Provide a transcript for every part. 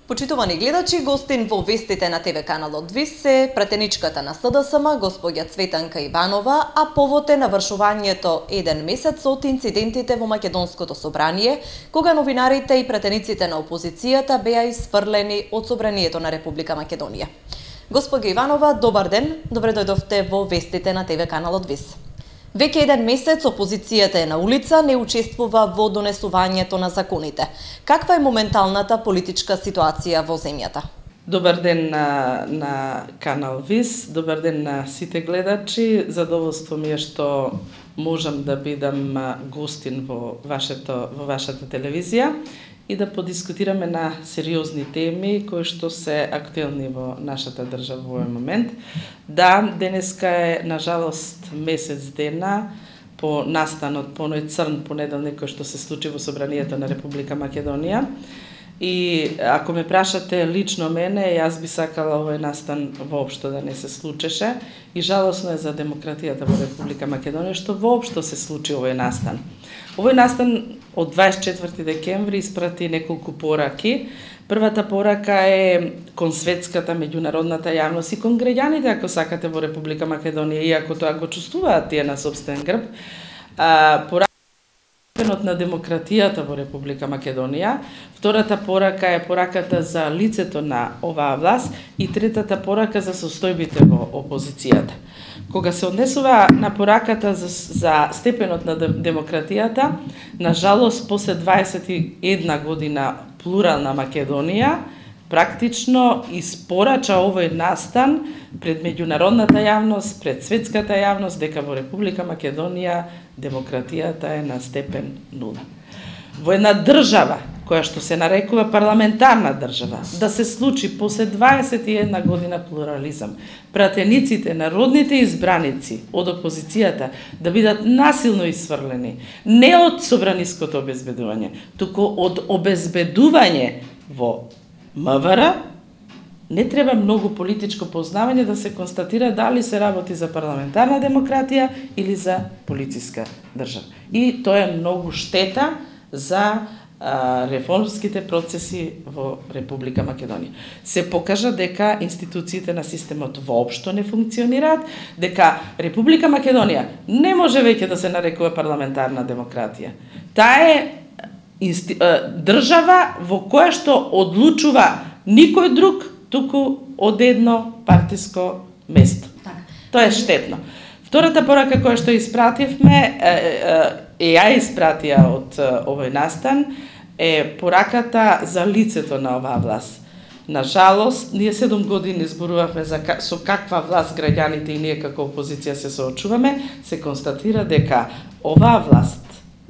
Почитувани гледачи, гостин во вестите на ТВ каналот ВИС е пратеничката на СДСМ, господја Цветанка Иванова, а повод е навршувањето еден месец од инцидентите во Македонското собрание, кога новинарите и пратениците на опозицијата беа исфрлени од собранието на Република Македонија. Господја Иванова, добар ден, добре дојдовте во вестите на ТВ каналот ВИС. Веќе еден месец опозицијата е на улица, не учествува во донесувањето на законите. Каква е моменталната политичка ситуација во земјата? Добар ден на канал ВИС, добар ден на сите гледачи. Задоволство ми е што можам да бидам гостин во вашата телевизија и да подискутираме на сериозни теми кои што се актуелни во нашата држава во овој момент. Да, денеска е, на жалост, месец дена по настанот по оној црн понеделник кој што се случи во собранието на Република Македонија. И ако ме прашате лично мене, јас би сакала овој настан воопшто да не се случеше и жалосно е за демократијата во Република Македонија што воопшто се случи овој настан. Овој настан од 24 декември испрати неколку пораки. Првата порака е кон светската, меѓународната јавност и кон граѓаните, ако сакате, во Република Македонија, иако тоа го чувствуваат тие на собствен грб. Пораката на демократијата во Република Македонија. Втората порака е пораката за лицето на оваа власт и третата порака за состојбите во опозицијата. Кога се однесува на пораката за степенот на демократијата, на жалост, после 21 година плурална Македонија, практично испорача овој настан пред меѓународната јавност, пред светската јавност, дека во Република Македонија демократијата е на степен 0. Во една држава која што се нарекува парламентарна држава, да се случи после 21 година плурализам, пратениците, народните избраници од опозицијата да бидат насилно исфрлени, не од собраниското обезбедување, туку од обезбедување во МВР, не треба многу политичко познавање да се констатира дали се работи за парламентарна демократија или за полициска држава. И тоа е многу штета за реформските процеси во Република Македонија. Се покажа дека институциите на системот воопшто не функционираат, дека Република Македонија не може веќе да се нарекува парламентарна демократија. Таа е држава во која што одлучува никој друг, туку од едно партиско место. Тоа е штетно. Втората порака која што испративме, ја испратија од овој настан, е пораката за лицето на оваа власт. На жалост, ние 7 години зборувавме со каква власт граѓаните и ние како опозиција се соочуваме, се констатира дека оваа власт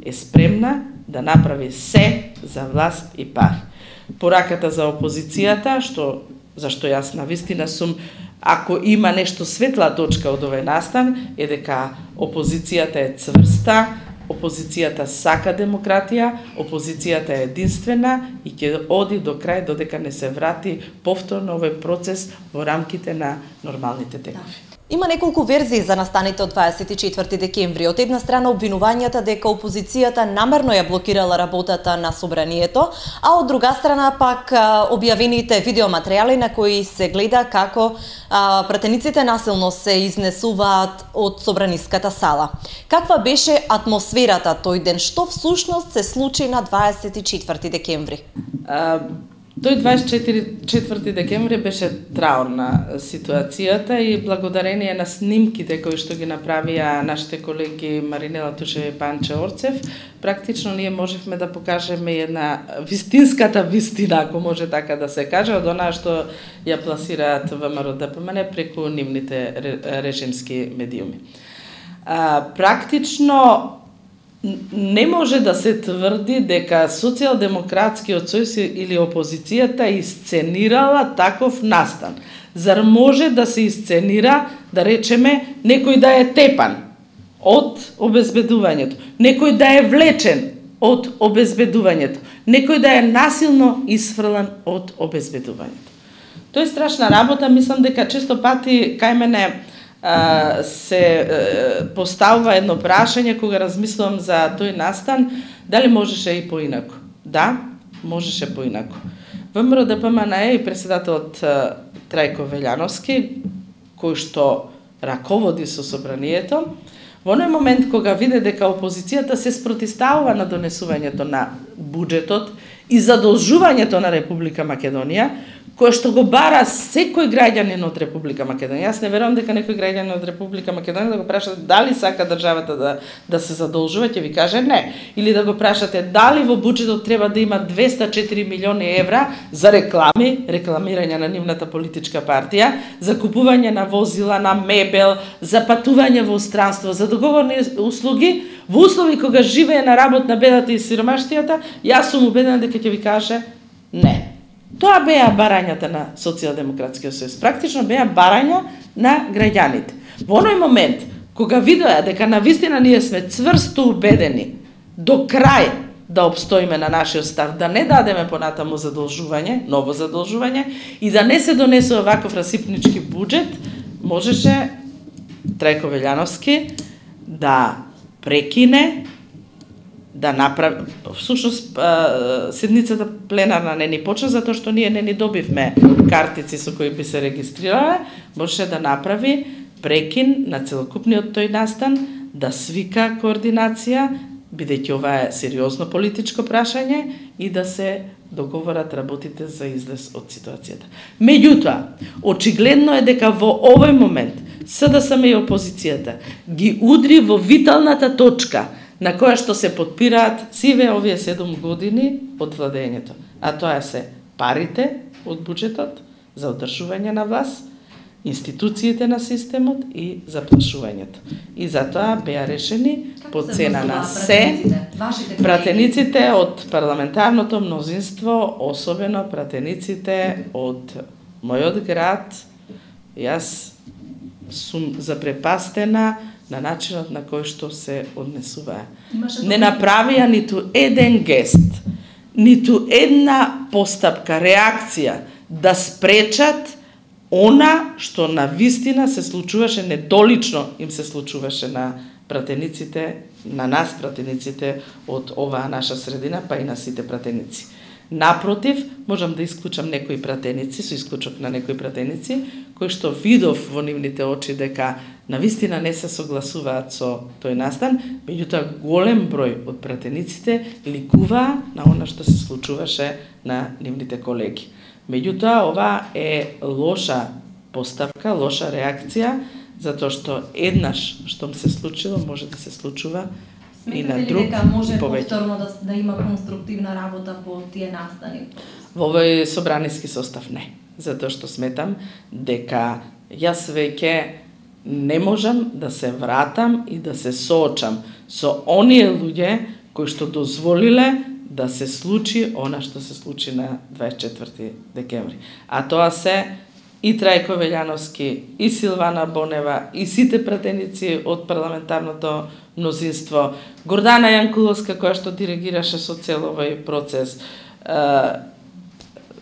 е спремна да направи се за власт и пар. Пораката за опозицијата, зашто јас навистина сум, ако има нешто светла точка од овој настан, е дека опозицијата е цврста, опозицијата сака демократија, опозицијата е единствена и ќе оди до крај додека не се врати повторно овој процес во рамките на нормалните текови. Има неколку верзии за настаните од 24 декември. Од една страна обвинувањата дека опозицијата намерно ја блокирала работата на собранието, а од друга страна пак објавените видеоматеријали на кои се гледа како пратениците насилно се изнесуваат од собраниската сала. Каква беше атмосферата тој ден? Што всушност се случи на 24 декември? Тој 24 декември беше траурна ситуацијата и благодарение на снимките кои што ги направија нашите колеги Маринела Тушева и Панче Орцев, практично ние можевме да покажеме една вистинската вистина, ако може така да се каже, од онаа што ја пласираат ВМРО ДПМН преку нивните режимски медиуми. Практично не може да се тврди дека социјалдемократскиот сојуз или опозицијата исценирала таков настан. Зар може да се исценира, да речеме, некој да е тепан од обезбедувањето, некој да е влечен од обезбедувањето, некој да е насилно исфрлан од обезбедувањето. Тоа е страшна работа, мислам дека често пати кај мене се поставува едно прашање кога размислувам за тој настан, дали можеше и поинаку. Да, можеше поинаку. ВМРО ДПМН и председателот Трајко Велјановски, кој што раководи со собранието, во оној момент кога виде дека опозицијата се спротивставува на донесувањето на буџетот и задолжувањето на Република Македонија, кое што го бара секој граѓанин од Република Македонија. Јас не верувам дека некој граѓанин од Република Македонија да го прашате дали сака државата да се задолжува, ќе ви каже не. Или да го прашате дали во буџетот треба да има 204 милиони евра за рекламирање на нивната политичка партија, за купување на возила, на мебел, за патување во странство, за договорни услуги, во услови кога живее на работна бедата и сиромаштијата, јас сум убедена дека ќе ви каже не. Тоа беа барањата на Социјалдемократскиот сојуз. Практично беа барања на граѓаните. Во оној момент, кога видоа дека навистина ние сме цврсто убедени до крај да обстоиме на нашиот став, да не дадеме понатаму задолжување, ново задолжување и да не се донесе оваков расипнички буџет, можеше Трајко Велјановски да прекине, да направи, всушност седницата пленарна не ни почна затоа што ние не ни добивме картици со кои би се регистрирале, можеше да направи прекин на целокупниот тој настан, да свика координација, бидејќи ова е сериозно политичко прашање и да се договорат работите за излез од ситуацијата. Меѓутоа, очигледно е дека во овој момент СДСМ и опозицијата ги удри во виталната точка на која што се подпираат сиве овие 7 години од владењето. А тоа се парите од буџетот за одржување на власт, институциите на системот и заплашувањето. И затоа беа решени по цена на се пратениците од парламентарното мнозинство, особено пратениците од мојот град. Јас сум запрепастена на начинот на кој што се однесуваа. Не направија ниту еден гест, ниту една постапка, реакција да спречат она што на вистина се случуваше, недолично им се случуваше на пратениците, на нас пратениците од оваа наша средина, па и на сите пратеници. Напротив, можам да исклучам некои пратеници, со исклучок на некои пратеници, кои што видов во нивните очи дека навистина не се согласуваат со тој настан, меѓутоа голем број од пратениците ликуваа на она што се случуваше на нивните колеги. Меѓутоа, ова е лоша постапка, лоша реакција, затоа што еднаш штом се случило, може да се случува и на друг. Сметате ли дека може повторно да има конструктивна работа по тие настани? Во овој собраниски состав не, затоа што сметам дека јас веќе не можам да се вратам и да се соочам со оние луѓе кои што дозволиле да се случи она што се случи на 24 декември. А тоа се и Трајко Велјановски, и Силвана Бонева, и сите пратеници од парламентарното мнозинство, Гордана Јанкуловска, која што диригираше со цел овој процес,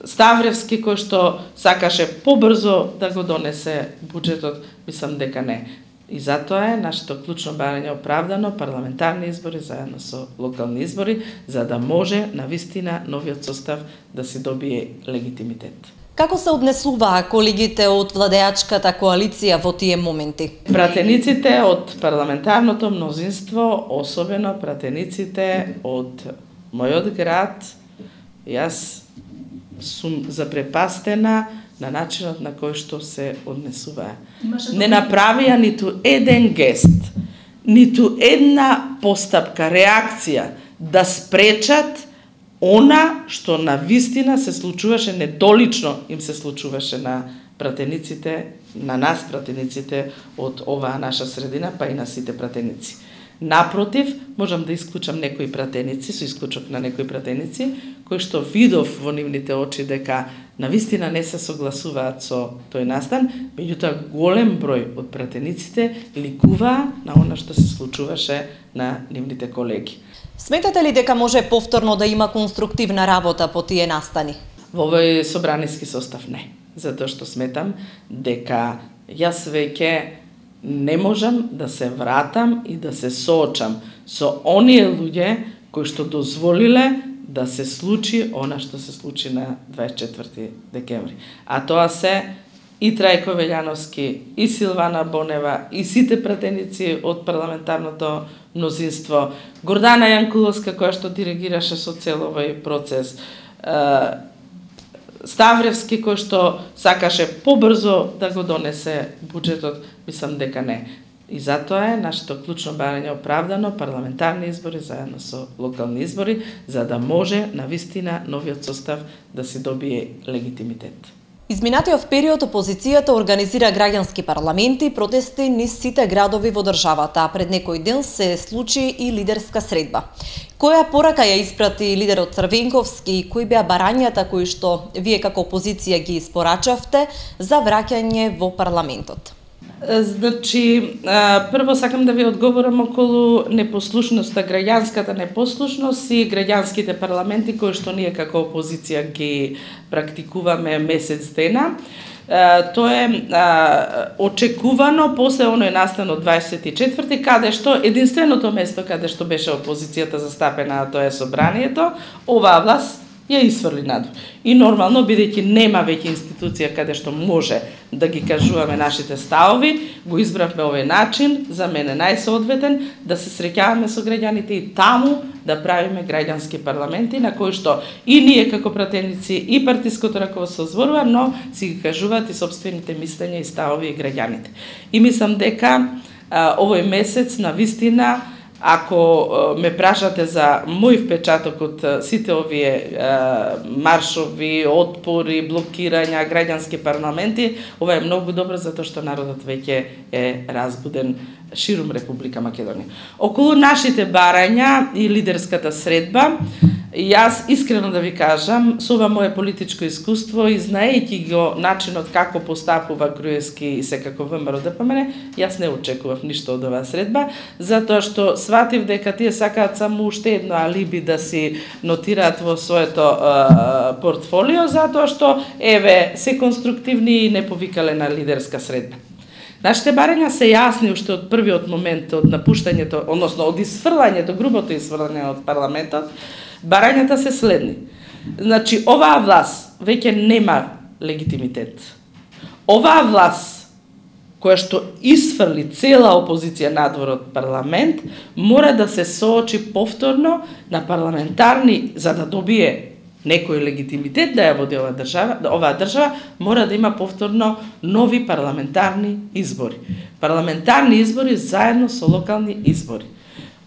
Ставревски, кој што сакаше побрзо да го донесе буџетот, мислам дека не. И затоа е нашето клучно барање оправдано, парламентарни избори заедно со локални избори, за да може навистина новиот состав да се добие легитимитет. Како се однесуваа колегите од владеачката коалиција во тие моменти? Пратениците од парламентарното мнозинство, особено пратениците од мојот град, јас сум запрепастена на начинот на кој што се однесуваа. Не направија ниту еден гест, ниту една постапка, реакција да спречат она што на вистина се случуваше, недолично им се случуваше на пратениците, на нас пратениците од оваа наша средина, па и на сите пратеници. Напротив, можам да исклучам некои пратеници, со исклучок на некои пратеници, кои што видов во нивните очи дека навистина не се согласуваат со тој настан, меѓутоа голем број од пратениците ликуваа на она што се случуваше на нивните колеги. Сметате ли дека може повторно да има конструктивна работа по тие настани? Во овој собраниски состав не, затоа што сметам дека јас веќе не можам да се вратам и да се соочам со оние луѓе кои што дозволиле да се случи она што се случи на 24 декември. А тоа се и Трајко Велјановски, и Силвана Бонева, и сите пратеници од парламентарното мнозинство, Гордана Јанкуловска, која што диригираше со цел овој процес, Ставревски, кој што сакаше побрзо да го донесе буџетот, мислам дека не. И затоа е нашето клучно барање оправдано парламентарни избори заедно со локални избори, за да може навистина новиот состав да си добие легитимитет. Изминатиот период опозицијата организира граѓански парламенти и протести низ сите градови во државата, а пред некој ден се случи и лидерска средба. Која порака ја испрати лидерот Црвенковски и кои беа барањата кои што вие како опозиција ги испорачавте за враќање во парламентот? Значи, прво сакам да ви одговорам околу непослушноста, граѓанската непослушност и граѓанските парламенти кои што ние како опозиција ги практикуваме месец дена. Тоа е очекувано после оној настан од 24-ти, каде што единственото место каде што беше опозицијата застапена, тоа е собранието, оваа власт ја исфрли надвор. И нормално, бидејќи нема веќе институција каде што може да ги кажуваме нашите ставови, го избравме овој начин, за мене најсоодветен, да се среќаваме со граѓаните и таму да правиме граѓански парламенти, на кои што и ние како пратеници и партиското раководство зборува, но си ги кажуваат и собствените мислења и ставови и граѓаните. И мислам дека овој месец на вистина, ако ме прашате за мој впечаток од сите овие маршови, отпори, блокирања, граѓански парламенти, ова е многу добро затоа што народот веќе е разбуден ширум Република Македонија. Околу нашите барања и лидерската средба, јас искрено да ви кажам, со ова мое политичко искуство и знаејќи го начинот како постапува Груевски и секако ВМРО ДПМН, јас не очекував ништо од оваа средба, затоа што сватив дека тие сакаат само уште едно алиби да си нотираат во своето портфолио, затоа што еве се конструктивни и не повикале на лидерска средба. Нашите барања се јасни уште од првиот момент од напуштањето, односно од исфрлањето, грубото исфрлање од парламентот. Барањата се следни. Значи, оваа власт веќе нема легитимитет. Оваа власт, која што исфрли цела опозиција надвор од парламент, мора да се соочи повторно на парламентарни, за да добие некој легитимитет да ја води оваа држава, мора да има повторно нови парламентарни избори. Парламентарни избори заедно со локални избори.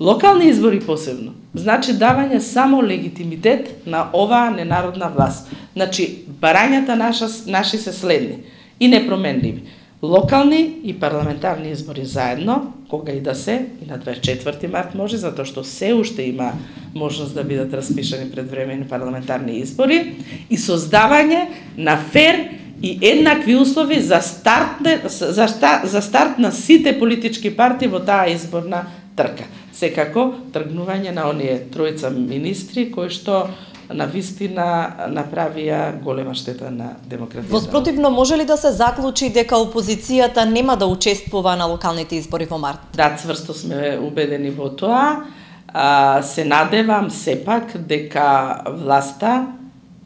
Локални избори посебно, значи давање само легитимитет на оваа ненародна власт. Значи, барањата наши се следни и непроменливи. Локални и парламентарни избори заедно, кога и да се, и на 24 март може, затоа што се уште има можност да бидат распишани предвремени парламентарни избори, и создавање на фер и еднакви услови за старт на сите политички партии во таа изборна трка. Секако, тргнување на оние тројца министри кои што на вистина направија голема штета на демократијата. Воспротивно, може ли да се заклучи дека опозицијата нема да учествува на локалните избори во март? Да, цврсто сме убедени во тоа. Се надевам сепак дека власта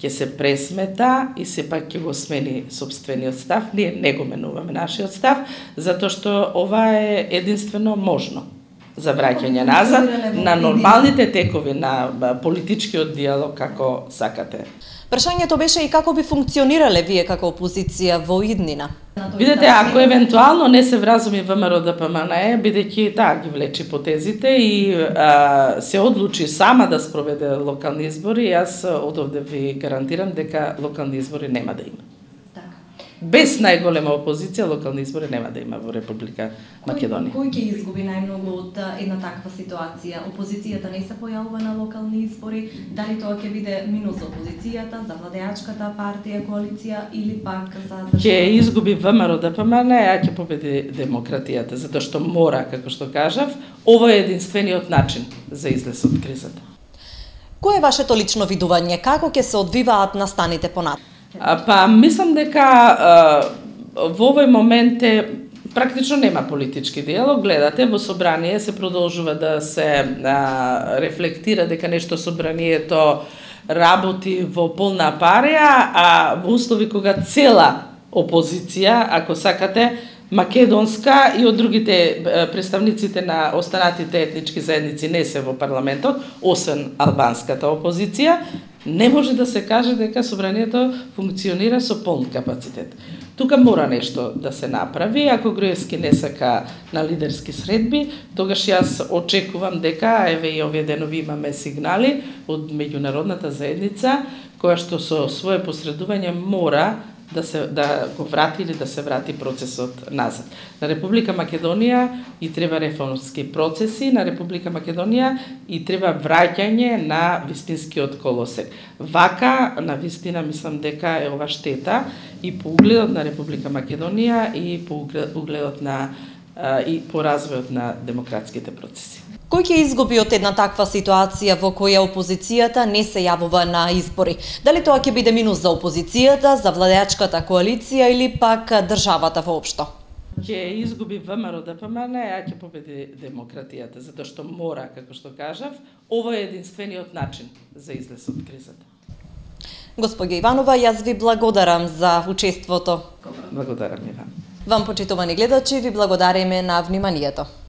ќе се пресмета и сепак ќе го смени собствениот став. Ние не го менуваме нашиот став, затоа што ова е единствено можно за враќање назад на нормалните текови на политичкиот диалог како сакате. Прашањето беше и како би функционирале вие како опозиција во иднина? Видете, ако евентуално не се вразуми ВМРО ДПМН, бидејќи ги влечи потезите и се одлучи сама да спроведе локални избори, јас одовде ви гарантирам дека локални избори нема да има. Без најголема опозиција, локални избори нема да има во Република Македонија. Кој ќе изгуби најмногу од една таква ситуација? Опозицијата не се појавува на локални избори, дали тоа ќе биде минус за опозицијата, за владеачката партија, коалиција или пак за држава? Ќе изгуби ВМРО ДПМН, а ќе победи демократијата, затоа што мора, како што кажав, ова е единствениот начин за излез од кризата. Кој е вашето лично видување? Како ќе се одвиваат настаните понатаму? Па, мислам дека во овој момент практично нема политички диалог. Гледате, во собрание се продолжува да се рефлектира дека нешто собранието работи во полна парија, а во услови кога цела опозиција, ако сакате, македонска и од другите представниците на останатите етнички заедници не се во парламентот, освен албанската опозиција, не може да се каже дека собранието функционира со полн капацитет. Тука мора нешто да се направи. Ако Груевски не сака на лидерски средби, тогаш јас очекувам дека, еве и овие денови имаме сигнали од меѓународната заедница, која што со свое посредување мора да го врати или да се врати процесот назад. На Република Македонија и треба реформски процеси, на Република Македонија и треба враќање на вистинскиот колосек. Вака, на вистина, мислам дека е ова штета и по угледот на Република Македонија и по угледот на и по развојот на демократските процеси. Кој ќе изгуби од една таква ситуација во која опозицијата не се јавува на избори? Дали тоа ќе биде минус за опозицијата, за владеачката коалиција или пак државата воопшто? Ќе изгуби ВМРО ДПМН, а ќе победи демократијата, затоа што мора, како што кажав, ова е единствениот начин за излез од кризата. Господја Иванова, јас ви благодарам за учеството. Благодарам и вам. Вам, почитувани гледачи, ви благодариме на вниманието.